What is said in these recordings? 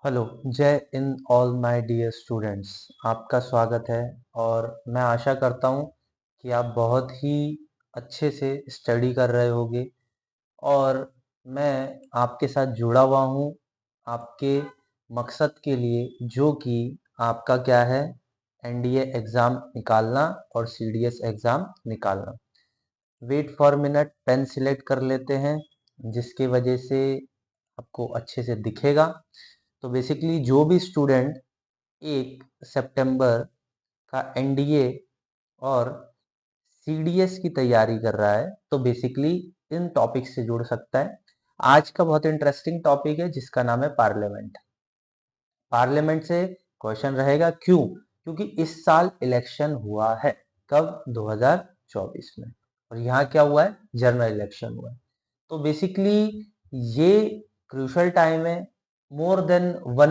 Hello, जय in all my dear students. आपका स्वागत है और मैं आशा करता हूँ कि आप बहुत ही अच्छे से स्टडी कर रहे होगे और मैं आपके साथ जुड़ा हुआ हूँ आपके मकसद के लिए, जो कि आपका क्या है, एनडीए एग्ज़ाम निकालना और सीडीएस एग्ज़ाम निकालना। Wait for minute, pen select कर लेते हैं जिसकी वजह से आपको अच्छे से दिखेगा। तो बेसिकली जो भी स्टूडेंट 1 सितंबर का एनडीए और सीडीएस की तैयारी कर रहा है तो बेसिकली इन टॉपिक से जुड़ सकता है। आज का बहुत इंटरेस्टिंग टॉपिक है जिसका नाम है पार्लियामेंट। पार्लियामेंट से क्वेश्चन रहेगा, क्यों? क्योंकि इस साल इलेक्शन हुआ है। कब? 2024 में। और यहाँ क्या हुआ है? जनरल इलेक्शन हुआ है। तो बेसिकली ये क्रूशल टाइम है। मोर देन वन,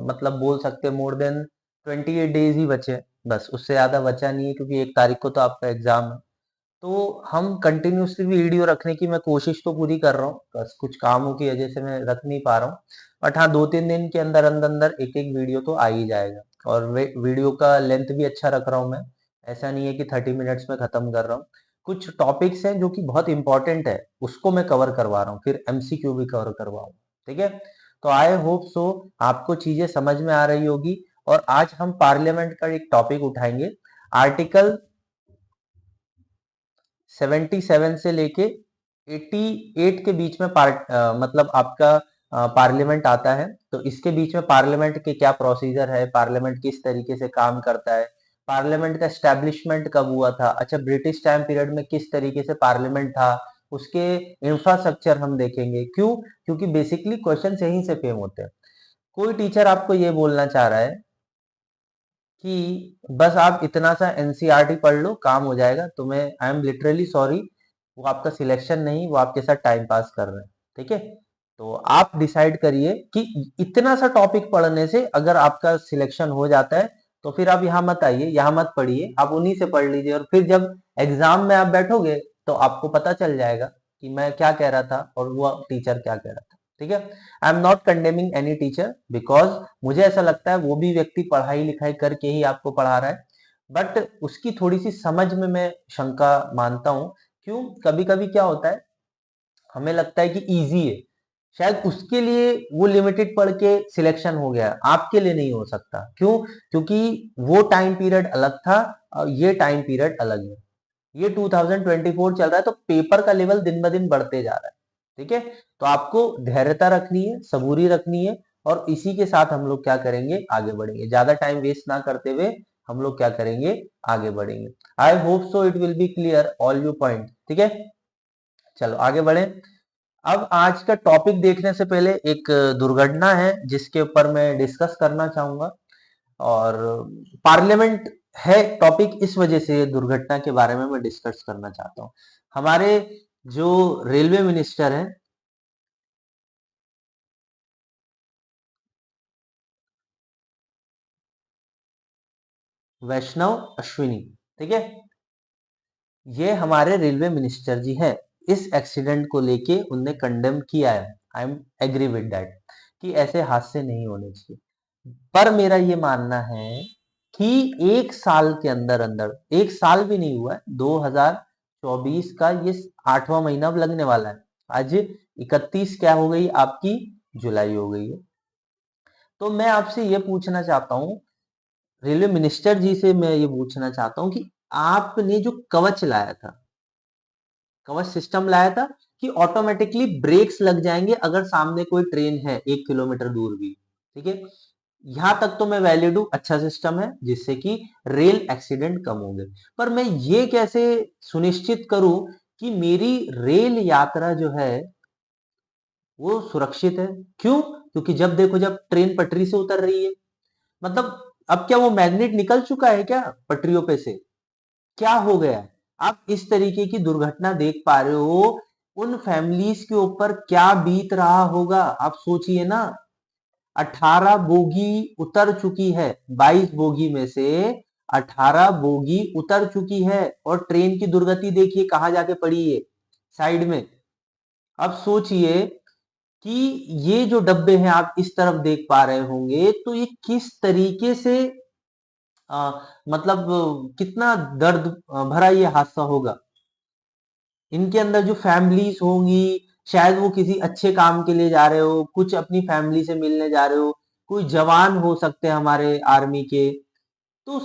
मतलब बोल सकते हैं मोर देन 28 डेज ही बचे हैं। बस उससे ज्यादा बचा नहीं है क्योंकि 1 तारीख को तो आपका एग्जाम है। तो हम कंटिन्यूसली वीडियो रखने की मैं कोशिश तो पूरी कर रहा हूँ, बस कुछ कामों की वजह से मैं रख नहीं पा रहा हूँ। बट हाँ, 2-3 दिन के अंदर अंदर अंदर एक एक वीडियो तो आ ही जाएगा। और वीडियो का लेंथ भी अच्छा रख रहा हूँ मैं। ऐसा नहीं है कि 30 मिनट्स में खत्म कर रहा हूँ। कुछ टॉपिक्स हैं जो कि बहुत इंपॉर्टेंट है, उसको मैं कवर करवा रहा हूँ, फिर एमसीक्यू भी कवर करवाऊँ। ठीक है। तो आई होप सो आपको चीजें समझ में आ रही होगी। और आज हम पार्लियामेंट का एक टॉपिक उठाएंगे। आर्टिकल 77 से लेके 88 के बीच में मतलब आपका पार्लियामेंट आता है। तो इसके बीच में पार्लियामेंट के क्या प्रोसीजर है, पार्लियामेंट किस तरीके से काम करता है, पार्लियामेंट का एस्टेब्लिशमेंट कब हुआ था, अच्छा ब्रिटिश टाइम पीरियड में किस तरीके से पार्लियामेंट था, उसके इंफ्रास्ट्रक्चर हम देखेंगे। क्यों? क्योंकि बेसिकली क्वेश्चन यहीं से फेम होते हैं। कोई टीचर आपको ये बोलना चाह रहा है कि बस आप इतना सा एनसीईआरटी पढ़ लो, काम हो जाएगा, तो मैं आई एम लिटरली सॉरी, वो आपका सिलेक्शन नहीं, वो आपके साथ टाइम पास कर रहे हैं। ठीक है। तो आप डिसाइड करिए कि इतना सा टॉपिक पढ़ने से अगर आपका सिलेक्शन हो जाता है तो फिर आप यहाँ मत आइए, यहाँ मत पढ़िए, आप उन्हीं से पढ़ लीजिए और फिर जब एग्जाम में आप बैठोगे तो आपको पता चल जाएगा कि मैं क्या कह रहा था और वो टीचर क्या कह रहा था। ठीक है। I am not condemning any teacher, because मुझे ऐसा लगता है वो भी व्यक्ति पढ़ाई लिखाई करके ही आपको पढ़ा रहा है। बट उसकी थोड़ी सी समझ में मैं शंका मानता हूँ। क्यों? कभी कभी क्या होता है, हमें लगता है कि इजी है, शायद उसके लिए वो लिमिटेड पढ़ के सिलेक्शन हो गया, आपके लिए नहीं हो सकता। क्यों? क्योंकि वो टाइम पीरियड अलग था और ये टाइम पीरियड अलग है। ये 2024 चल रहा है तो पेपर का लेवल दिन ब दिन बढ़ते जा रहा है। ठीक है। तो आपको धैर्यता रखनी है, सबूरी रखनी है और इसी के साथ हम लोग क्या करेंगे, आगे बढ़ेंगे। ज्यादा टाइम वेस्ट ना करते हुए हम लोग क्या करेंगे, आगे बढ़ेंगे। I hope so it will be clear all you point. ठीक है। चलो आगे बढ़े। अब आज का टॉपिक देखने से पहले एक दुर्घटना है जिसके ऊपर मैं डिस्कस करना चाहूंगा। और पार्लियामेंट है टॉपिक, इस वजह से दुर्घटना के बारे में मैं डिस्कस करना चाहता हूँ। हमारे जो रेलवे मिनिस्टर हैं, वैष्णव अश्विनी, ठीक है, ये हमारे रेलवे मिनिस्टर जी हैं। इस एक्सीडेंट को लेके उनने कंडेम किया है। I am agree with that कि ऐसे हादसे नहीं होने चाहिए। पर मेरा ये मानना है कि 1 साल के अंदर अंदर, 1 साल भी नहीं हुआ है, 2024 का ये 8वां महीना अब लगने वाला है। आज 31 क्या हो गई आपकी, जुलाई हो गई है। तो मैं आपसे ये पूछना चाहता हूँ, रेलवे मिनिस्टर जी से मैं ये पूछना चाहता हूँ कि आपने जो कवच लाया था, कवच सिस्टम लाया था, कि ऑटोमेटिकली ब्रेक्स लग जाएंगे अगर सामने कोई ट्रेन है 1 किलोमीटर दूर भी। ठीक है। यहां तक तो मैं वैलिड हूं, अच्छा सिस्टम है जिससे कि रेल एक्सीडेंट कम होंगे। पर मैं ये कैसे सुनिश्चित करूं कि मेरी रेल यात्रा जो है वो सुरक्षित है? क्यों? क्योंकि जब देखो, जब ट्रेन पटरी से उतर रही है, मतलब अब क्या वो मैग्नेट निकल चुका है क्या पटरियों पे से? क्या हो गया है? आप इस तरीके की दुर्घटना देख पा रहे हो, उन फैमिलीज के ऊपर क्या बीत रहा होगा, आप सोचिए ना। 18 बोगी उतर चुकी है, 22 बोगी में से 18 बोगी उतर चुकी है और ट्रेन की दुर्गति देखिए कहां जाके पड़ी है, साइड में। अब सोचिए कि ये जो डब्बे हैं आप इस तरफ देख पा रहे होंगे, तो ये किस तरीके से मतलब कितना दर्द भरा ये हादसा होगा। इनके अंदर जो फैमिलीज होंगी, शायद वो किसी अच्छे काम के लिए जा रहे हो, कुछ अपनी फैमिली से मिलने जा रहे हो, कोई जवान हो सकते हैं हमारे आर्मी के। तो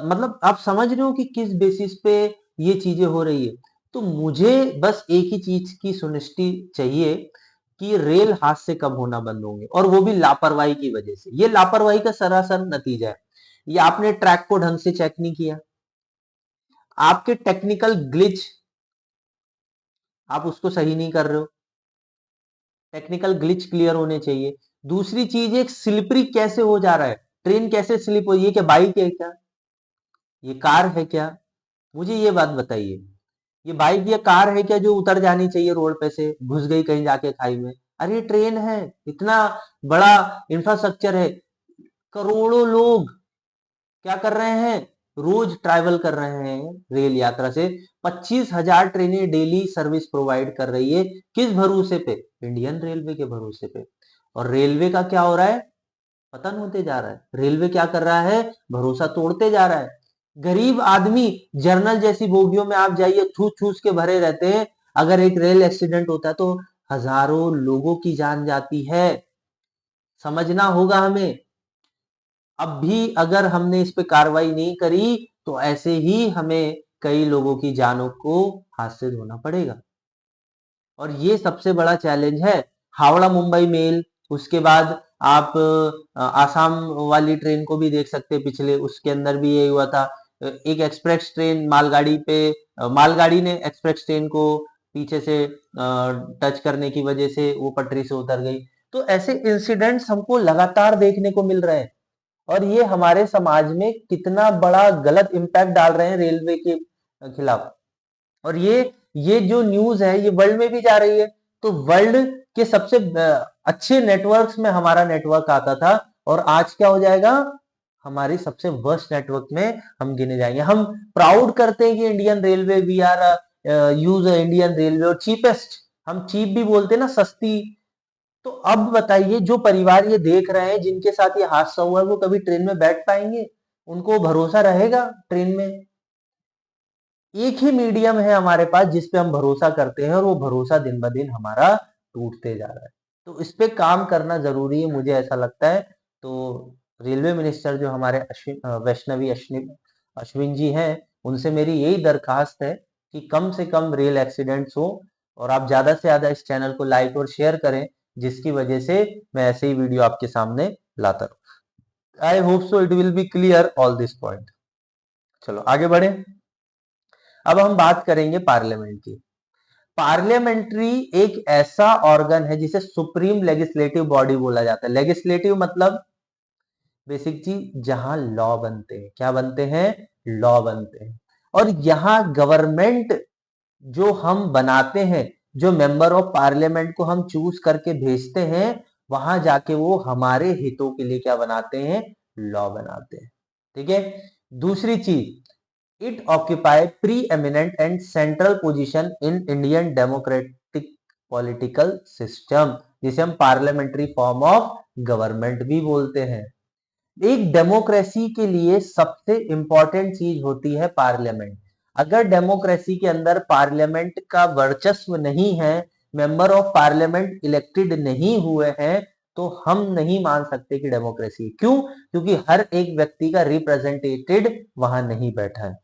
मतलब आप समझ रहे हो कि किस बेसिस पे ये चीजें हो रही है। तो मुझे बस एक ही चीज की सुनिश्चित चाहिए कि रेल हादसे कब होना बंद होंगे, और वो भी लापरवाही की वजह से। ये लापरवाही का सरासर नतीजा है। ये आपने ट्रैक को ढंग से चेक नहीं किया, आपके टेक्निकल ग्लिच आप उसको सही नहीं कर रहे हो, टेक्निकल ग्लिच क्लियर होने चाहिए। दूसरी चीज, एक स्लिपरी कैसे हो जा रहा है, ट्रेन कैसे स्लिप हो, ये क्या बाइक है क्या, ये कार है क्या, मुझे ये बात बताइए। ये बाइक या कार है क्या जो उतर जानी चाहिए रोड पे से, घुस गई कहीं जाके खाई में। अरे ये ट्रेन है, इतना बड़ा इंफ्रास्ट्रक्चर है, करोड़ों लोग क्या कर रहे हैं, रोज ट्रैवल कर रहे हैं रेल यात्रा से। 25,000 ट्रेनें डेली सर्विस प्रोवाइड कर रही है, किस भरोसे पे, इंडियन रेलवे के भरोसे पे। और रेलवे का क्या हो रहा है, पतन होते जा रहा है। रेलवे क्या कर रहा है, भरोसा तोड़ते जा रहा है। गरीब आदमी जर्नल जैसी बोगियों में आप जाइए, ठूस ठूस के भरे रहते हैं। अगर एक रेल एक्सीडेंट होता है तो हजारों लोगों की जान जाती है। समझना होगा हमें। अब भी अगर हमने इस पे कार्रवाई नहीं करी तो ऐसे ही हमें कई लोगों की जानों को हाथ से धोना पड़ेगा। और ये सबसे बड़ा चैलेंज है। हावड़ा मुंबई मेल, उसके बाद आप आसाम वाली ट्रेन को भी देख सकते हैं, पिछले उसके अंदर भी यही हुआ था। एक एक्सप्रेस ट्रेन मालगाड़ी पे, मालगाड़ी ने एक्सप्रेस ट्रेन को पीछे से टच करने की वजह से वो पटरी से उतर गई। तो ऐसे इंसिडेंट्स हमको लगातार देखने को मिल रहे हैं, और ये हमारे समाज में कितना बड़ा गलत इम्पैक्ट डाल रहे हैं रेलवे के खिलाफ। और ये जो न्यूज है ये वर्ल्ड में भी जा रही है। तो वर्ल्ड के सबसे अच्छे नेटवर्क्स में हमारा नेटवर्क आता था, और आज क्या हो जाएगा, हमारी सबसे वर्स्ट नेटवर्क में हम गिने जाएंगे। हम प्राउड करते हैं कि Indian railway, we are use Indian railway, और चीपेस्ट, हम चीप भी बोलते हैं ना, सस्ती। तो अब बताइए, जो परिवार ये देख रहे हैं, जिनके साथ ये हादसा हुआ है, वो कभी ट्रेन में बैठ पाएंगे, उनको भरोसा रहेगा ट्रेन में। एक ही मीडियम है हमारे पास जिस पे हम भरोसा करते हैं, और वो भरोसा दिन ब दिन हमारा टूटते जा रहा है। तो इस पे काम करना जरूरी है, मुझे ऐसा लगता है। तो रेलवे मिनिस्टर जो हमारे वैष्णवी अश्विन जी हैं, उनसे मेरी यही दरखास्त है कि कम से कम रेल एक्सीडेंट्स हो, और आप ज्यादा से ज्यादा इस चैनल को लाइक और शेयर करें, जिसकी वजह से मैं ऐसे ही वीडियो आपके सामने लाता रहूं। I hope so it will be clear all this point. चलो आगे बढ़े। अब हम बात करेंगे पार्लियामेंट की। पार्लियामेंट्री एक ऐसा ऑर्गन है जिसे सुप्रीम लेजिस्लेटिव बॉडी बोला जाता है। लेजिस्लेटिव मतलब बेसिक चीज, जहां लॉ बनते हैं। क्या बनते हैं, लॉ बनते हैं। और यहां गवर्नमेंट जो हम बनाते हैं, जो मेंबर ऑफ पार्लियामेंट को हम चूज करके भेजते हैं, वहां जाके वो हमारे हितों के लिए क्या बनाते हैं, लॉ बनाते हैं। ठीक है। दूसरी चीज, it occupy preeminent and central position in Indian democratic political system, जिसे हम पार्लियामेंट्री फॉर्म ऑफ गवर्नमेंट भी बोलते हैं। एक डेमोक्रेसी के लिए सबसे इंपॉर्टेंट चीज होती है पार्लियामेंट। अगर डेमोक्रेसी के अंदर पार्लियामेंट का वर्चस्व नहीं है, मेंबर ऑफ पार्लियामेंट इलेक्टेड नहीं हुए हैं, तो हम नहीं मान सकते कि डेमोक्रेसी। क्यों? क्योंकि हर एक व्यक्ति का रिप्रेजेंटेटेड वहां नहीं बैठा है।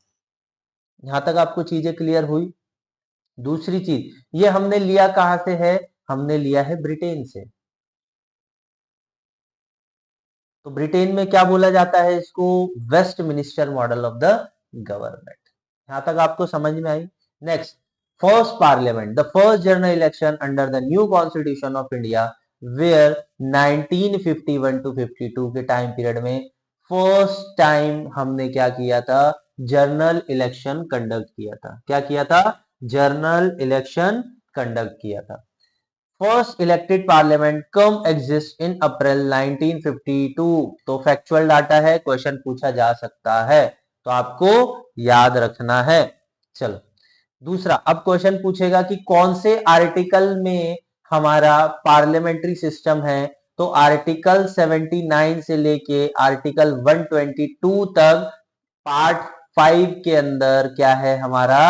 यहां तक आपको चीजें क्लियर हुई। दूसरी चीज, ये हमने लिया कहां से है, हमने लिया है ब्रिटेन से। तो ब्रिटेन में क्या बोला जाता है इसको, Westminster model of the government. यहां तक आपको समझ में आई। Next, first parliament, the first general election under the new constitution of India, where 1951 to 52 के टाइम पीरियड में फर्स्ट टाइम हमने क्या किया था, जनरल इलेक्शन कंडक्ट किया था। क्या किया था, जनरल इलेक्शन कंडक्ट किया था। First elected parliament come exist in April 1952। तो फैक्चुअल डाटा है, क्वेश्चन पूछा जा सकता है, तो आपको याद रखना है। चलो दूसरा, अब क्वेश्चन पूछेगा कि कौन से आर्टिकल में हमारा पार्लियामेंट्री सिस्टम है, तो आर्टिकल 79 से लेके आर्टिकल 122 तक पार्ट 5 के अंदर क्या है, हमारा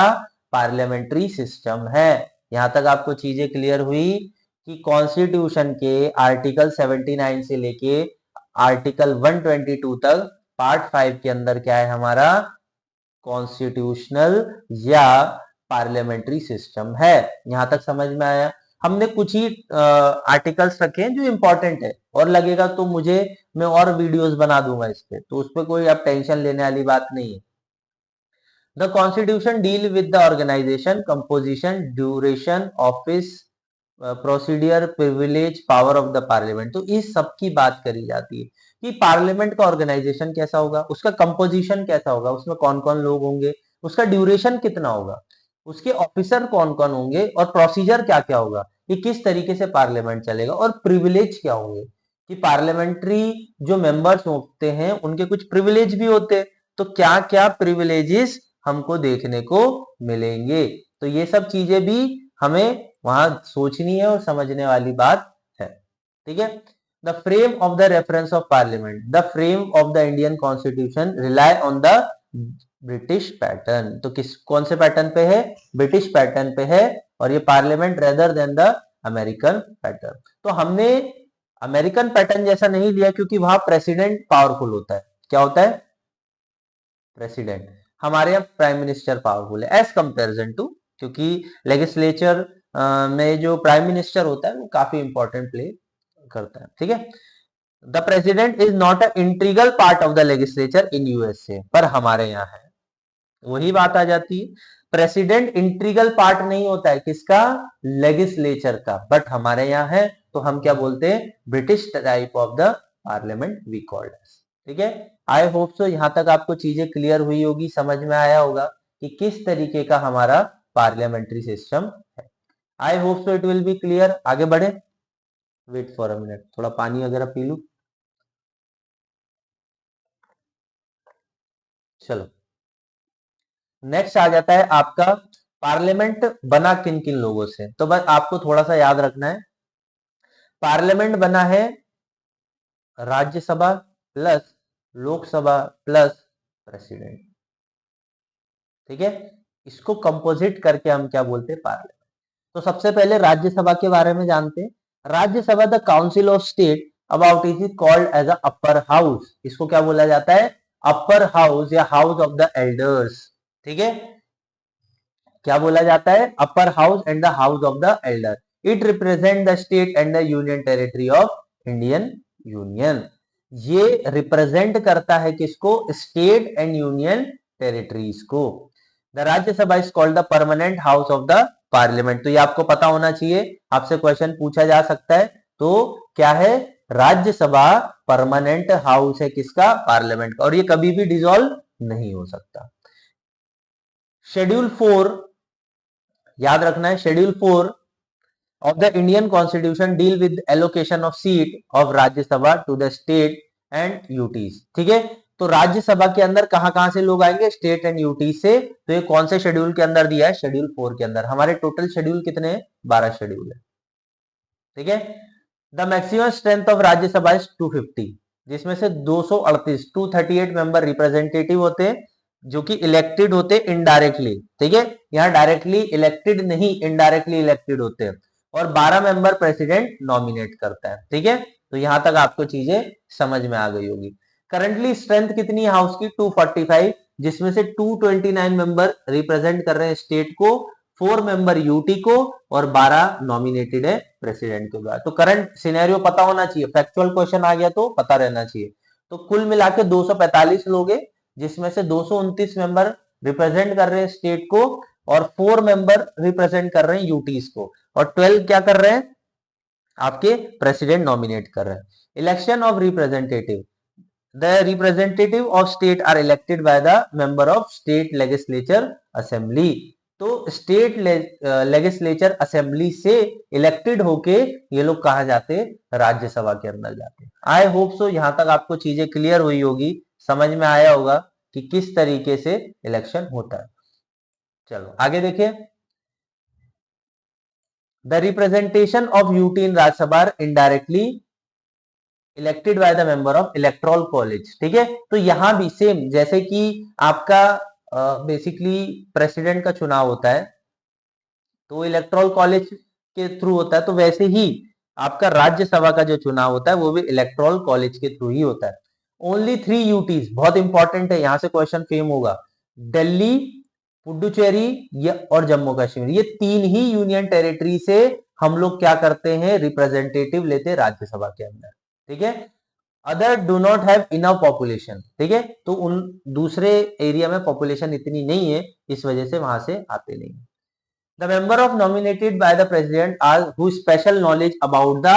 पार्लियामेंट्री सिस्टम है। यहां तक आपको चीजें क्लियर हुई कि कॉन्स्टिट्यूशन के आर्टिकल 79 से लेके आर्टिकल 122 तक पार्ट 5 के अंदर क्या है, हमारा कॉन्स्टिट्यूशनल या पार्लियामेंट्री सिस्टम है। यहां तक समझ में आया। हमने कुछ ही आर्टिकल्स रखे हैं जो इंपॉर्टेंट है, और लगेगा तो मुझे मैं और वीडियोस बना दूंगा इस पे, तो उस पर कोई आप टेंशन लेने वाली बात नहीं है। The constitution deal with the organisation, composition, duration, office, procedure, privilege, power of the parliament. तो इस सब की बात करी जाती है कि पार्लियामेंट का ऑर्गेनाइजेशन कैसा होगा, उसका कंपोजिशन कैसा होगा, उसमें कौन कौन लोग होंगे, उसका ड्यूरेशन कितना होगा, उसके ऑफिसर कौन कौन होंगे, और प्रोसीजर क्या क्या होगा, कि किस तरीके से पार्लियामेंट चलेगा, और प्रिविलेज क्या होंगे, कि पार्लियामेंट्री जो मेंबर्स होते हैं उनके कुछ प्रिविलेज भी होते हैं, तो क्या क्या प्रिविलेजेस हमको देखने को मिलेंगे। तो ये सब चीजें भी हमें वहां सोचनी है और समझने वाली बात है। ठीक है। The frame of the reference of parliament, the frame of the Indian constitution rely on the British pattern. तो किस कौन से पैटर्न पे है, ब्रिटिश पैटर्न पे है, और ये parliament rather than the American pattern. तो हमने अमेरिकन पैटर्न जैसा नहीं लिया, क्योंकि वहां प्रेसिडेंट पावरफुल होता है। क्या होता है, प्रेसिडेंट। हमारे यहाँ प्राइम मिनिस्टर पावरफुल है एज कंपेरिजन टू, क्योंकि लेजिस्लेचर में जो प्राइम मिनिस्टर होता है वो काफी इंपॉर्टेंट प्ले करता है। ठीक है। The president is not a integral part of the legislature in USA, पर हमारे यहाँ है। वही बात आ जाती है, प्रेसिडेंट इंटीग्रल पार्ट नहीं होता है किसका, लेजिस्लेचर का, बट हमारे यहाँ है, तो हम क्या बोलते हैं, British type of the parliament we called. ठीक है। आई होप सो यहां तक आपको चीजें क्लियर हुई होगी, समझ में आया होगा कि किस तरीके का हमारा पार्लियामेंट्री सिस्टम है। I hope so it will be clear. आगे बढ़े, वेट फॉर अ मिनट, थोड़ा पानी वगैरह पी लू। चलो, नेक्स्ट आ जाता है आपका पार्लियामेंट बना किन किन लोगों से। तो बस आपको थोड़ा सा याद रखना है, पार्लियामेंट बना है Rajya Sabha plus Lok Sabha plus president. ठीक है। इसको कंपोजिट करके हम क्या बोलते हैं, पार्लियामेंट। तो सबसे पहले राज्यसभा के बारे में जानते हैं। Rajya Sabha the council of state about is called as a upper house. इसको क्या बोला जाता है, अपर हाउस या हाउस ऑफ द एल्डर्स। ठीक है। क्या बोला जाता है, upper house and the house of the elder. It represent the state and the union territory of Indian union. ये रिप्रेजेंट करता है किसको, स्टेट एंड यूनियन टेरिटरीज को। The Rajya Sabha is called the permanent house of the parliament. तो ये आपको पता होना चाहिए, आपसे क्वेश्चन पूछा जा सकता है। तो क्या है, राज्यसभा परमानेंट हाउस है किसका, पार्लियामेंट का, और ये कभी भी डिसॉल्व नहीं हो सकता। शेड्यूल 4 याद रखना है, schedule 4 of the Indian Constitution deal with allocation of seat of Rajya Sabha to the state and UTs। ठीक है। तो राज्यसभा के अंदर कहां कहां से लोग आएंगे, स्टेट एंड यूटी से। तो ये कौन से शेड्यूल के अंदर दिया है, शेड्यूल 4 के अंदर। हमारे टोटल शेड्यूल कितने हैं, 12 शेड्यूल है। ठीक है। The maximum strength of Rajya Sabha is 250, जिसमें से 238 238 मेंबर रिप्रेजेंटेटिव होते हैं, जो कि इलेक्टेड होते हैं इनडायरेक्टली। ठीक है। यहाँ डायरेक्टली इलेक्टेड नहीं, इनडायरेक्टली इलेक्टेड होते हैं, और 12 मेंबर प्रेसिडेंट नॉमिनेट करता है। ठीक है। तो यहां तक आपको चीजें समझ में आ गई होगी। करंटली स्ट्रेंथ कितनी है हाउस की, 245, जिसमें से 229 मेंबर रिप्रेजेंट कर रहे हैं स्टेट को, 4 मेंबर यूटी को, और 12 नॉमिनेटेड है प्रेसिडेंट के द्वारा। तो करंट सिनेरियो पता होना चाहिए, फैक्चुअल क्वेश्चन आ गया तो पता रहना चाहिए। तो कुल मिला के 245 लोग हैं, जिसमें से 229 मेंबर रिप्रेजेंट कर रहे हैं स्टेट को, और 4 मेंबर रिप्रेजेंट कर रहे हैं यूटीज को, और 12 क्या कर रहे हैं, आपके प्रेसिडेंट नॉमिनेट कर रहे हैं। Election of representative, the representative of state are elected by the member of state legislature assembly. तो स्टेट लेजिस्लेचर असेंबली से इलेक्टेड होके ये लोग कहा जाते हैं, राज्यसभा के अंदर जाते हैं। आई होप सो यहां तक आपको चीजें क्लियर हुई होगी, समझ में आया होगा कि किस तरीके से इलेक्शन होता है। चलो आगे देखिए, the representation of UT in Rajya Sabha indirectly elected by the member of electoral college. ठीक है, तो यहां भी सेम जैसे कि आपका बेसिकली प्रेसिडेंट का चुनाव होता है तो इलेक्टोरल कॉलेज के थ्रू होता है, तो वैसे ही आपका राज्यसभा का जो चुनाव होता है वो भी इलेक्टोरल कॉलेज के थ्रू ही होता है। ओनली 3 यूटीज, बहुत इंपॉर्टेंट है, यहां से क्वेश्चन फेम होगा। दिल्ली, पुडुचेरी और जम्मू कश्मीर, ये 3 ही यूनियन टेरिटरी से हम लोग क्या करते हैं, रिप्रेजेंटेटिव लेते हैं राज्यसभा के अंदर। ठीक है, other do not have enough population. ठीक है, तो उन दूसरे एरिया में पॉपुलेशन इतनी नहीं है, इस वजह से वहां से आते नहीं। The member of nominated by the president are who special knowledge about the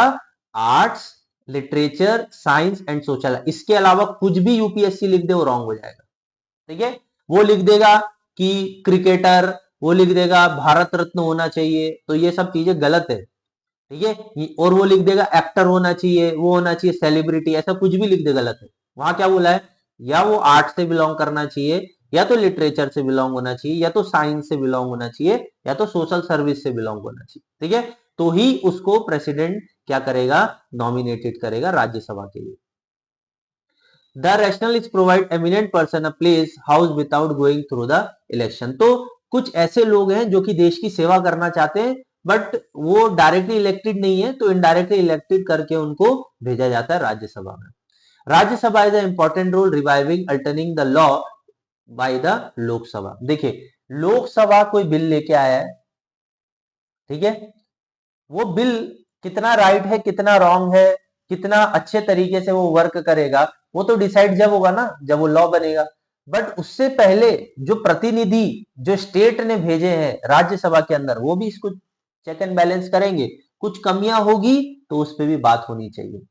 arts, literature, science and social। इसके अलावा कुछ भी यूपीएससी लिख दे वो रॉन्ग हो जाएगा। ठीक है, वो लिख देगा कि क्रिकेटर, वो लिख देगा भारत रत्न होना चाहिए, तो ये सब चीजें गलत है। ठीक है, और वो लिख देगा एक्टर होना चाहिए, वो होना चाहिए सेलिब्रिटी, ऐसा कुछ भी लिख दे गलत है। वहां क्या बोला है, या वो आर्ट से बिलोंग करना चाहिए, या तो लिटरेचर से बिलोंग होना चाहिए, या तो साइंस से बिलोंग होना चाहिए, या तो सोशल सर्विस से बिलोंग होना चाहिए। ठीक है, तो ही उसको प्रेसिडेंट क्या करेगा, नॉमिनेटेड करेगा राज्यसभा के लिए। The rationalist provide eminent person a place house without going through the election. तो कुछ ऐसे लोग हैं जो कि देश की सेवा करना चाहते हैं बट वो डायरेक्टली इलेक्टेड नहीं है, तो इनडायरेक्टली इलेक्टेड करके उनको भेजा जाता है राज्यसभा में। Rajya Sabha is a important role reviving altering the law by the Lok Sabha. देखिए, लोकसभा कोई बिल लेके आया है, ठीक है, वो बिल कितना राइट है, कितना रॉन्ग है, कितना अच्छे तरीके से वो वर्क करेगा, वो तो डिसाइड जब होगा ना, जब वो लॉ बनेगा। बट उससे पहले जो प्रतिनिधि जो स्टेट ने भेजे हैं राज्यसभा के अंदर, वो भी इसको चेक एंड बैलेंस करेंगे। कुछ कमियां होगी तो उस पर भी बात होनी चाहिए।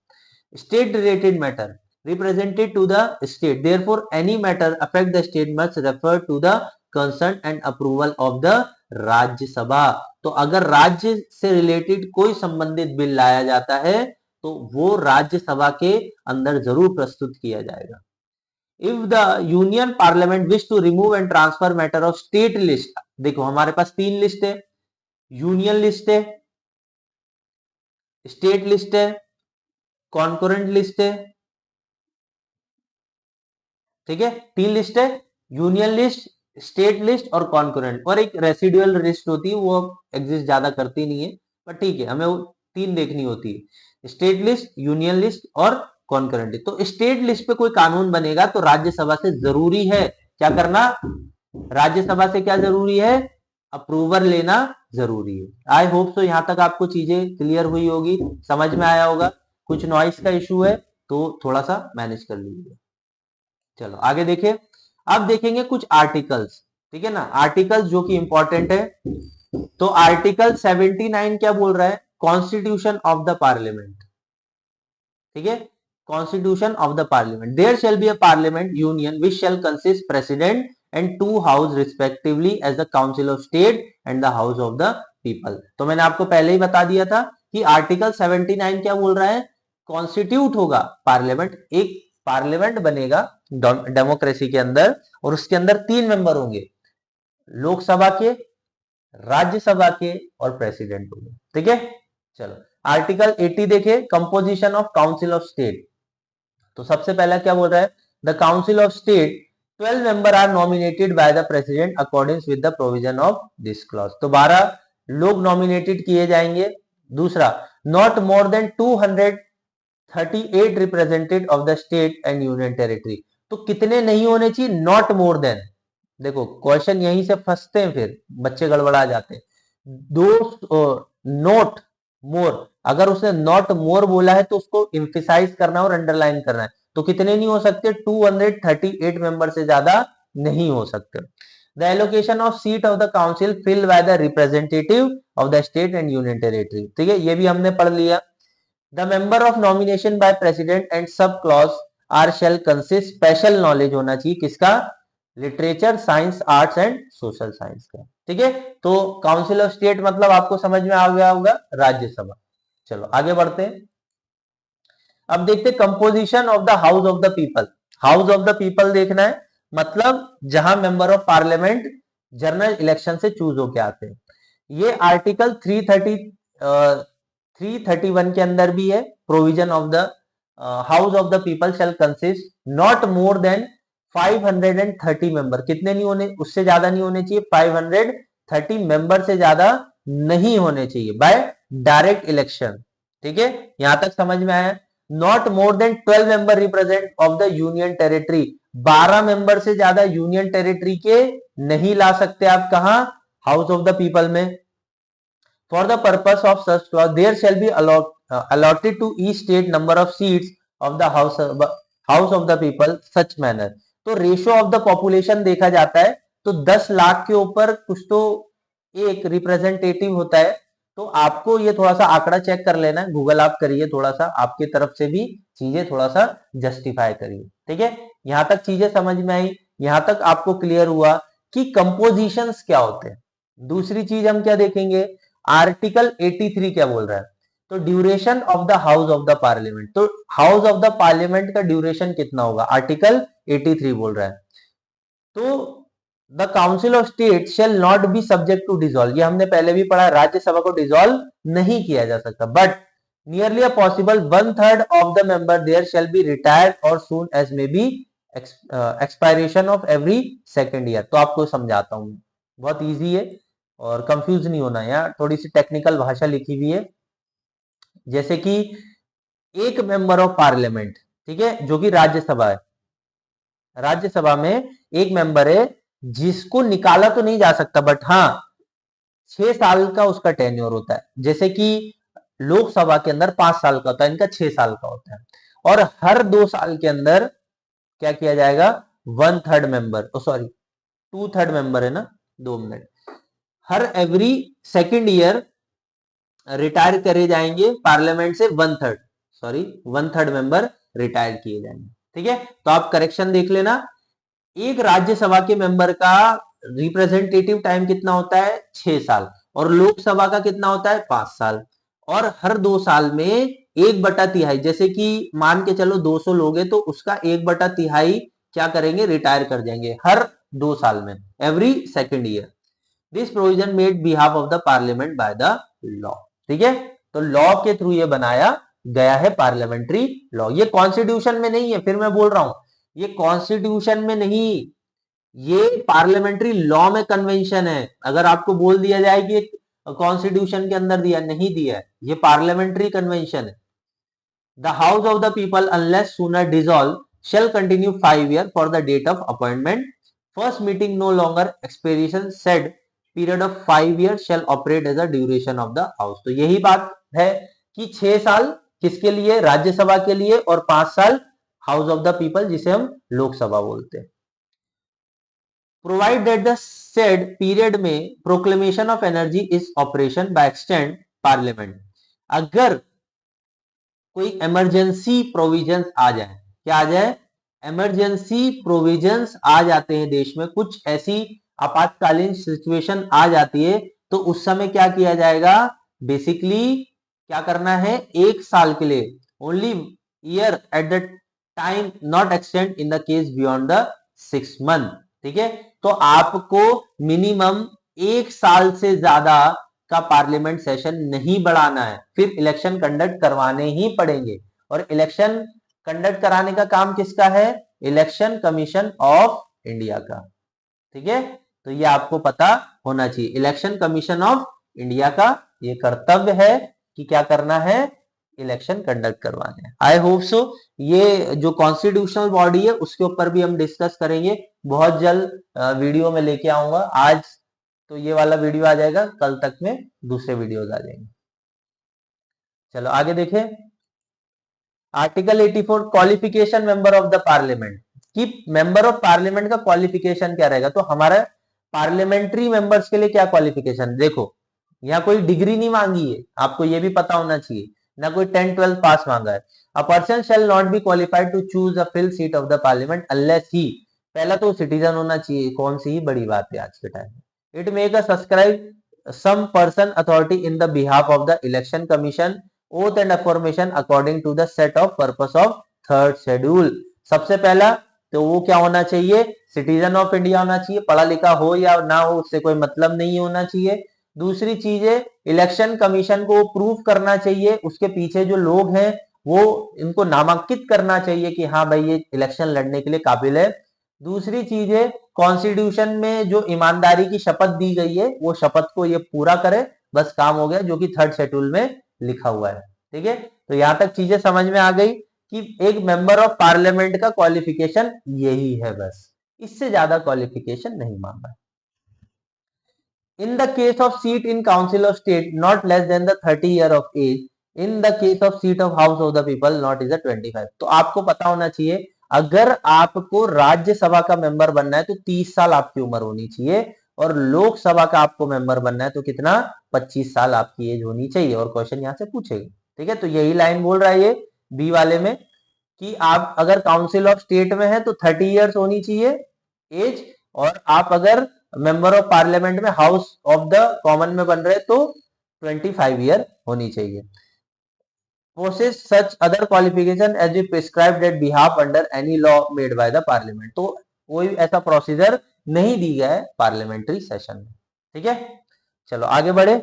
State related matter represented to the state, therefore any matter affect the state must refer to the concern and approval of the राज्य सभा। तो अगर राज्य से रिलेटेड कोई संबंधित बिल लाया जाता है तो वो राज्यसभा के अंदर जरूर प्रस्तुत किया जाएगा। If the union parliament wish to remove and transfer matter of state list, देखो हमारे पास 3 लिस्ट है, यूनियन लिस्ट है, स्टेट लिस्ट है, कॉन्करेंट लिस्ट है। ठीक है, 3 लिस्ट है, यूनियन लिस्ट, स्टेट लिस्ट और कॉन्करेंट, और एक रेसिडुअल लिस्ट होती है, वो एग्जिस्ट ज्यादा करती नहीं है, पर ठीक है, हमें वो 3 देखनी होती है, स्टेट लिस्ट, यूनियन लिस्ट और कॉन्करेंट। तो स्टेट लिस्ट पे कोई कानून बनेगा तो राज्यसभा से जरूरी है क्या करना, राज्यसभा से क्या जरूरी है, अप्रूवल लेना जरूरी है। आई होप सो यहां तक आपको चीजें क्लियर हुई होगी, समझ में आया होगा। कुछ नॉइस का इशू है तो थोड़ा सा मैनेज कर लीजिए। चलो आगे देखिए, अब देखेंगे कुछ आर्टिकल्स। ठीक है ना, आर्टिकल्स जो कि इंपॉर्टेंट है। तो आर्टिकल 79 क्या बोल रहा है, कॉन्स्टिट्यूशन ऑफ द पार्लियामेंट। ठीक है, constitution of the parliament, there shall be a parliament union which shall consist president and 2 house respectively as the council of state and the house of the people. तो मैंने आपको पहले ही बता दिया था कि आर्टिकल 79 क्या बोल रहा है, कॉन्स्टिट्यूट होगा पार्लियामेंट, एक पार्लियामेंट बनेगा डेमोक्रेसी के अंदर, और उसके अंदर 3 मेंबर होंगे, लोकसभा के, राज्यसभा के और प्रेसिडेंट होंगे। ठीक है, चलो आर्टिकल 80 देखिए, composition of council of state. तो सबसे पहला क्या बोल रहा है, the council of state 12 member are nominated by the president according with the provision of this clause. तो 12 लोग नॉमिनेटेड किए जाएंगे। दूसरा, not more than 238 representative of the state and union territory. तो कितने नहीं होने चाहिए, नॉट मोर देन। देखो क्वेश्चन यहीं से फंसते हैं, फिर बच्चे गड़बड़ा जाते हैं। दो नोट मोर, अगर उसने नॉट मोर बोला है तो उसको इंफिसाइज करना और अंडरलाइन करना है। तो कितने नहीं हो सकते, 238 मेंबर से ज्यादा नहीं हो सकते। The allocation of seat of the council filled by the representative of the state and union territory. ठीक है, ये भी हमने पढ़ लिया। The member of nomination by president and sub clause are shall consist, special knowledge होना चाहिए किसका, literature, science, arts and social science का। ठीक है, तो काउंसिल ऑफ स्टेट मतलब आपको समझ में आ गया होगा, राज्यसभा। चलो आगे बढ़ते हैं, अब देखते हैं composition of the house of the people. House of the people देखना है, मतलब जहां member of parliament general election से चूज होके आते हैं। ये आर्टिकल 330 331 के अंदर भी है provision of the house of the people shell consist not more then 530 member. कितने नहीं होने, उससे ज्यादा नहीं होने चाहिए, 530 मेंबर से ज्यादा नहीं होने चाहिए बाय डायरेक्ट इलेक्शन। ठीक है, यहां तक समझ में आया। Not more then 12 member represent of the union territory. 12 member से ज्यादा यूनियन टेरिटरी के नहीं ला सकते आप कहा, हाउस ऑफ द पीपल में। For the purpose of such clause, there shall be allotted to each state number of seats of the house of the people such manner। तो ratio of the population देखा जाता है, तो 10 लाख के ऊपर कुछ तो एक रिप्रेजेंटेटिव होता है। तो आपको ये थोड़ा सा आंकड़ा चेक कर लेना है, गूगल आप करिए, थोड़ा सा आपके तरफ से भी चीजें थोड़ा सा जस्टिफाई करिए। ठीक है, यहां तक चीजें समझ में आई, यहां तक आपको क्लियर हुआ कि कंपोजिशंस क्या होते हैं। दूसरी चीज हम क्या देखेंगे, आर्टिकल 83 क्या बोल रहा है। तो duration of the house of the parliament, तो हाउस ऑफ द पार्लियामेंट का ड्यूरेशन कितना होगा, आर्टिकल 83 बोल रहा है। तो the council of state shall not be subject to dissolve, ये हमने पहले भी पढ़ा, राज्यसभा को डिसॉल्व नहीं किया जा सकता। But nearly a possible 1/3 of the member there shall be retired और soon as may be expiration of every second year. तो आपको समझाता हूं, बहुत ईजी है और कंफ्यूज नहीं होना, यार थोड़ी सी टेक्निकल भाषा लिखी हुई है। जैसे कि एक मेंबर ऑफ पार्लियामेंट, ठीक है, जो कि राज्यसभा है, राज्यसभा में एक मेंबर है जिसको निकाला तो नहीं जा सकता, बट हाँ 6 साल का उसका टेन्योर होता है। जैसे कि लोकसभा के अंदर 5 साल का होता है, इनका 6 साल का होता है। और हर 2 साल के अंदर क्या किया जाएगा, 1/3 मेंबर, सॉरी 2/3 मेंबर है ना, 2 मिनट, हर एवरी सेकेंड ईयर रिटायर करे जाएंगे पार्लियामेंट से 1/3, सॉरी 1/3 मेंबर रिटायर किए जाएंगे। ठीक है, तो आप करेक्शन देख लेना। एक राज्यसभा के मेंबर का रिप्रेजेंटेटिव टाइम कितना होता है, 6 साल, और लोकसभा का कितना होता है, 5 साल। और हर 2 साल में 1/3, जैसे कि मान के चलो 200 लोग हैं, तो उसका 1/3 क्या करेंगे, रिटायर कर जाएंगे हर 2 साल में, every second year. This provision made behalf of the parliament by the law. ठीक है, तो लॉ के थ्रू ये बनाया गया है पार्लियामेंट्री लॉ। ये कॉन्स्टिट्यूशन में नहीं है, फिर मैं बोल रहा हूं, ये कॉन्स्टिट्यूशन में नहीं, ये पार्लियामेंट्री लॉ में कन्वेंशन है। अगर आपको बोल दिया जाए कि कॉन्स्टिट्यूशन के अंदर दिया, नहीं दिया है, ये पार्लियामेंट्री कन्वेंशन है। The house of the people unless sooner dissolve shall continue 5 years for the date of appointment. First meeting no longer expiration said period of 5 years shall operate as a duration of the house। तो यही बात है कि 6 साल किसके लिए, राज्यसभा के लिए, और 5 साल हाउस ऑफ द पीपल जिसे हम लोकसभा बोलते हैं। Provide that the said period में proclamation of energy is operation by extend parliament. अगर कोई इमरजेंसी प्रोविजंस आ जाए, क्या आ जाए, इमरजेंसी प्रोविजंस आ जाते हैं देश में, कुछ ऐसी आपातकालीन सिचुएशन आ जाती है, तो उस समय क्या किया जाएगा, बेसिकली क्या करना है, 1 साल के लिए, only year at the time not extend in the case beyond the 6 month. ठीक है, तो आपको मिनिमम 1 साल से ज्यादा का पार्लियामेंट सेशन नहीं बढ़ाना है, फिर इलेक्शन कंडक्ट करवाने ही पड़ेंगे। और इलेक्शन कंडक्ट कराने का काम किसका है, इलेक्शन कमीशन ऑफ इंडिया का। ठीक है, तो ये आपको पता होना चाहिए, इलेक्शन कमीशन ऑफ इंडिया का ये कर्तव्य है कि क्या करना है, इलेक्शन कंडक्ट करवाने। आई होप सो ये जो कॉन्स्टिट्यूशनल बॉडी है उसके ऊपर भी हम डिस्कस करेंगे, बहुत जल्द वीडियो में लेके आऊंगा। आज तो ये वाला वीडियो आ जाएगा, कल तक में दूसरे वीडियोस आ जाएंगे। चलो आगे देखें, article 84 qualification member of the parliament, कि मेंबर ऑफ पार्लियामेंट का क्वालिफिकेशन क्या रहेगा। तो हमारा पार्लियामेंट्री मेंबर्स के लिए क्या क्वालिफिकेशन, देखो यहाँ कोई डिग्री नहीं मांगी है, आपको ये भी पता होना चाहिए, ना कोई 10-12 पास मांगा है। A person shall not be qualified to choose the fill seat of the parliament unless he, पहला तो सिटीजन होना चाहिए, कौन सी ही बड़ी बात है आज के टाइम में। It make a subscribe some person authority in the behalf of the election commission oath and affirmation according to the set of purpose of 3rd schedule. सबसे पहला तो वो क्या होना चाहिए, सिटीजन ऑफ इंडिया होना चाहिए, पढ़ा लिखा हो या ना हो उससे कोई मतलब नहीं होना चाहिए। दूसरी चीज है इलेक्शन कमीशन को प्रूव करना चाहिए, उसके पीछे जो लोग हैं वो इनको नामांकित करना चाहिए कि हाँ भाई ये इलेक्शन लड़ने के लिए काबिल है। दूसरी चीज है, कॉन्स्टिट्यूशन में जो ईमानदारी की शपथ दी गई है वो शपथ को ये पूरा करे, बस काम हो गया, जो कि 3rd शेड्यूल में लिखा हुआ है। ठीक है, तो यहां तक चीजें समझ में आ गई कि एक मेंबर ऑफ पार्लियामेंट का क्वालिफिकेशन यही है, बस इससे ज्यादा क्वालिफिकेशन नहीं मांगा। In the case of seat in Council of State not less than the 30 year of age, in the case of seat of House of the People not is a 25। तो आपको पता होना चाहिए, अगर आपको राज्यसभा का मेंबर बनना है तो 30 साल आपकी उम्र होनी चाहिए, और लोकसभा का आपको मेंबर बनना है तो कितना, 25 साल आपकी एज होनी चाहिए, और क्वेश्चन यहां से पूछेगा। ठीक है, तो यही लाइन बोल रहा है ये बी वाले में कि आप अगर काउंसिल ऑफ स्टेट में है तो 30 इयर्स होनी चाहिए एज, और आप अगर मेंबर ऑफ पार्लियामेंट में हाउस ऑफ द कॉमन में बन रहे तो 25 ईयर होनी चाहिए। possess such other qualification as be prescribed at behalf under any law made by the parliament। तो कोई ऐसा प्रोसीजर नहीं दी गया है पार्लियामेंट्री सेशन में। ठीक है, चलो आगे बढ़े।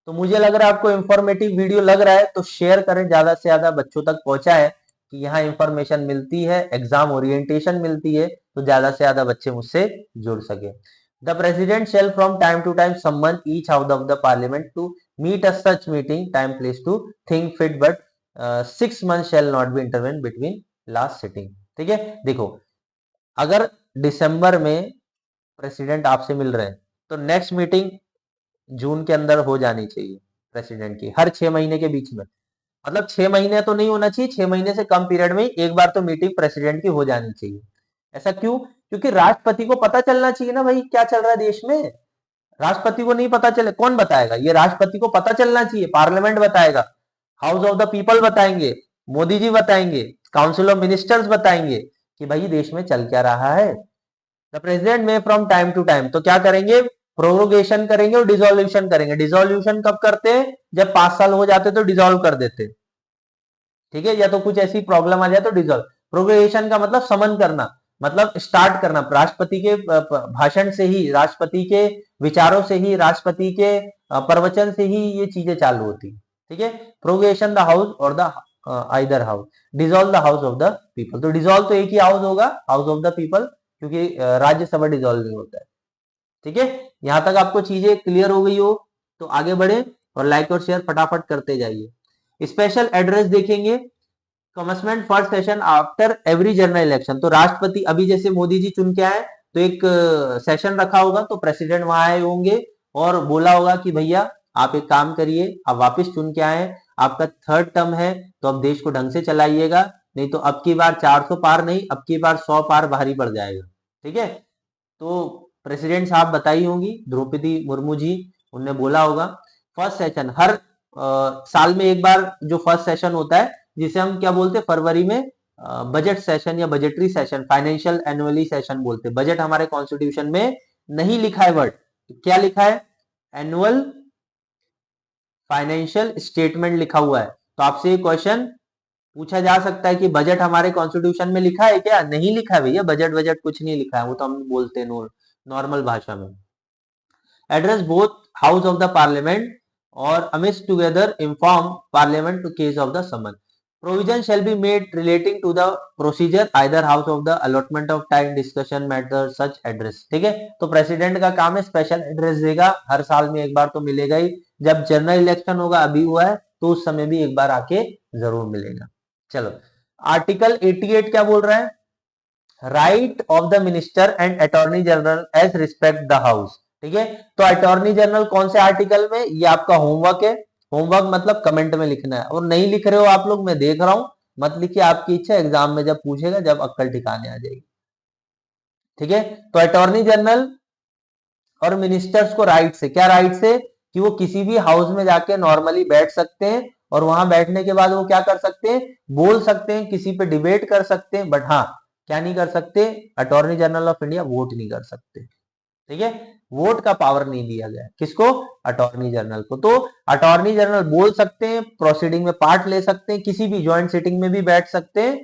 तो मुझे लग रहा है आपको इंफॉर्मेटिव वीडियो लग रहा है, तो शेयर करें, ज्यादा से ज्यादा बच्चों तक पहुंचाएं कि यहाँ इंफॉर्मेशन मिलती है, एग्जाम ओरिएंटेशन मिलती है, तो ज्यादा से ज्यादा बच्चे मुझसे जुड़ सके। The president shall from time to time summon each house of the parliament to meet a such meeting time place to think fit, but 6 month shall not be intervene between last sitting. ठीक है, देखो अगर दिसंबर में president आपसे मिल रहे हैं तो next meeting जून के अंदर हो जानी चाहिए प्रेसिडेंट की, हर 6 महीने के बीच में। मतलब 6 महीने तो नहीं होना चाहिए, 6 महीने से कम पीरियड में एक बार तो मीटिंग प्रेसिडेंट की हो जानी चाहिए। ऐसा क्यों? क्योंकि राष्ट्रपति को पता चलना चाहिए ना भाई क्या चल रहा है देश में। राष्ट्रपति को नहीं पता चले कौन बताएगा? ये राष्ट्रपति को पता चलना चाहिए, पार्लियामेंट बताएगा, हाउस ऑफ द पीपल बताएंगे, मोदी जी बताएंगे, काउंसिल ऑफ मिनिस्टर्स बताएंगे कि भाई देश में चल क्या रहा है। द प्रेसिडेंट में फ्रॉम टाइम टू टाइम, तो क्या करेंगे, प्रोरोगेशन करेंगे और डिसोल्यूशन करेंगे। डिसोल्यूशन कब करते हैं? जब 5 साल हो जाते तो डिसोल्व कर देते। ठीक है, या तो कुछ ऐसी प्रॉब्लम आ जाए तो डिसोल्व। प्रोरोगेशन का मतलब समन करना, मतलब स्टार्ट करना, राष्ट्रपति के भाषण से ही, राष्ट्रपति के विचारों से ही, राष्ट्रपति के प्रवचन से ही ये चीजें चालू होती। ठीक है, प्रोरोगेशन द हाउस और the either house, dissolve the house of the people. तो डिसॉल्व तो एक ही हाउस होगा, हाउस ऑफ द पीपल, क्योंकि राज्यसभा डिसॉल्व नहीं होता है। ठीक है, यहां तक आपको चीजें क्लियर हो गई हो तो आगे बढ़े और लाइक और शेयर फटाफट करते जाइए। स्पेशल एड्रेस देखेंगे, commencement first session after every general election. तो राष्ट्रपति अभी जैसे मोदी जी चुन के आए तो एक सेशन रखा होगा, तो प्रेसिडेंट वहां आए होंगे और बोला होगा कि भैया आप एक काम करिए, आप वापस चुन के आए, आपका 3rd टर्म है, तो अब देश को ढंग से चलाइएगा, नहीं तो अब की बार 400 पार नहीं, अब की बार 100 पार भारी पड़ जाएगा। ठीक है, तो प्रेसिडेंट साहब बताई होंगी द्रौपदी मुर्मू जी, उनने बोला होगा। फर्स्ट सेशन हर साल में एक बार जो फर्स्ट सेशन होता है, जिसे हम क्या बोलते हैं फरवरी में, बजट सेशन या budgetary session, financial annually session बोलते हैं। बजट हमारे कॉन्स्टिट्यूशन में नहीं लिखा है वर्ड, क्या लिखा है? एनुअल फाइनेंशियल स्टेटमेंट लिखा हुआ है। तो आपसे ये क्वेश्चन पूछा जा सकता है कि बजट हमारे कॉन्स्टिट्यूशन में लिखा है क्या? नहीं लिखा है भैया, बजट बजट कुछ नहीं लिखा है, वो तो हम बोलते हैं नॉर्मल भाषा में। Address both house of the parliament और admits together inform parliament to case of the summon. Provision shall be made relating to the procedure either house of the allotment of time discussion matter such address. ठीक है, तो president का काम है special address देगा, हर साल में एक बार तो मिलेगा ही, जब जनरल इलेक्शन होगा, अभी हुआ है तो उस समय भी एक बार आके जरूर मिलेगा। चलो, आर्टिकल 88 क्या बोल रहा है? Right of the minister and attorney general as respect the house. ठीक है, तो अटॉर्नी जनरल कौन से आर्टिकल में? ये आपका होमवर्क है, होमवर्क मतलब कमेंट में लिखना है, और नहीं लिख रहे हो आप लोग, मैं देख रहा हूं, मत लिखिए, आपकी इच्छा, एग्जाम में जब पूछेगा, जब अक्कल ठिकाने आ जाएगी। ठीक है, तो अटॉर्नी जनरल और मिनिस्टर्स को राइट से, क्या राइट से? कि वो किसी भी हाउस में जाके नॉर्मली बैठ सकते हैं, और वहां बैठने के बाद वो क्या कर सकते हैं? बोल सकते हैं, किसी पे डिबेट कर सकते हैं, बट हाँ क्या नहीं कर सकते? Attorney general of India vote नहीं कर सकते। ठीक है, वोट का पावर नहीं दिया गया किसको? अटॉर्नी जनरल को। तो अटॉर्नी जनरल बोल सकते हैं, प्रोसीडिंग में पार्ट ले सकते हैं, किसी भी ज्वाइंट सिटिंग में भी बैठ सकते हैं,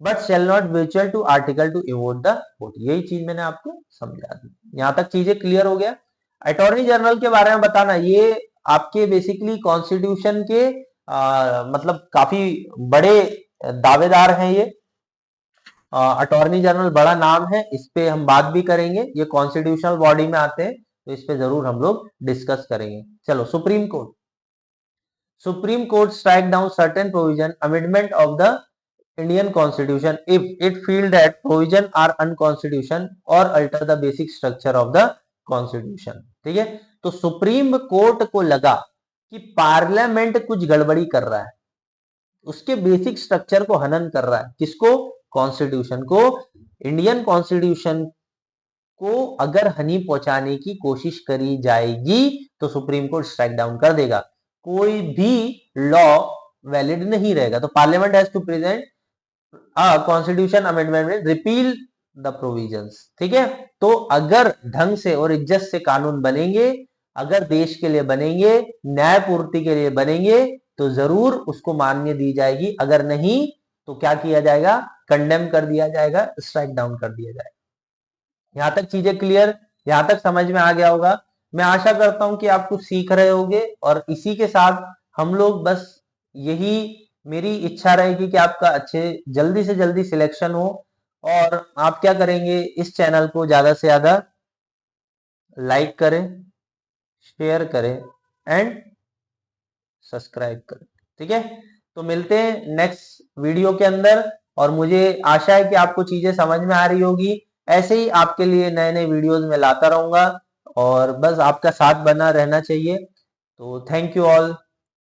but shall not virtual to article to इवोट द वोट। यही चीज मैंने आपको समझा दी। यहां तक चीजें क्लियर हो गया। अटॉर्नी जनरल के बारे में बताना, ये आपके बेसिकली कॉन्स्टिट्यूशन के मतलब काफी बड़े दावेदार हैं ये। अटॉर्नी जनरल बड़ा नाम है, इस पे हम बात भी करेंगे, ये कॉन्स्टिट्यूशनल बॉडी में आते हैं, तो इस पे जरूर हम लोग डिस्कस करेंगे। चलो, supreme court. Supreme court strike down certain provision amendment of the Indian Constitution if it feel that provision are unconstitutional or alter the basic structure of the Constitution। ठीक है, तो सुप्रीम कोर्ट को लगा कि parliament कुछ गड़बड़ी कर रहा है, उसके बेसिक स्ट्रक्चर को हनन कर रहा है। किसको? कॉन्स्टिट्यूशन को। इंडियन कॉन्स्टिट्यूशन को अगर हानि पहुंचाने की कोशिश करी जाएगी तो सुप्रीम कोर्ट स्ट्राइक डाउन कर देगा, कोई भी लॉ वैलिड नहीं रहेगा। तो parliament has to present constitution amendment में रिपील द प्रोविजंस। ठीक है, तो अगर ढंग से और इज्जत से कानून बनेंगे, अगर देश के लिए बनेंगे, न्याय पूर्ति के लिए बनेंगे, तो जरूर उसको मान्य दी जाएगी। अगर नहीं तो क्या किया जाएगा? कंडेम कर दिया जाएगा, स्ट्राइक डाउन कर दिया जाएगा। यहां तक चीजें क्लियर, यहां तक समझ में आ गया होगा। मैं आशा करता हूं कि आप कुछ सीख रहे होंगे, और इसी के साथ हम लोग बस यही मेरी इच्छा रहेगी कि आपका अच्छे जल्दी से जल्दी सिलेक्शन हो। और आप क्या करेंगे, इस चैनल को ज्यादा से ज्यादा लाइक करें, शेयर करें एंड सब्सक्राइब करें। ठीक है, तो मिलते हैं नेक्स्ट वीडियो के अंदर, और मुझे आशा है कि आपको चीजें समझ में आ रही होगी। ऐसे ही आपके लिए नए नए वीडियोस में लाता रहूंगा, और बस आपका साथ बना रहना चाहिए। तो थैंक यू ऑल।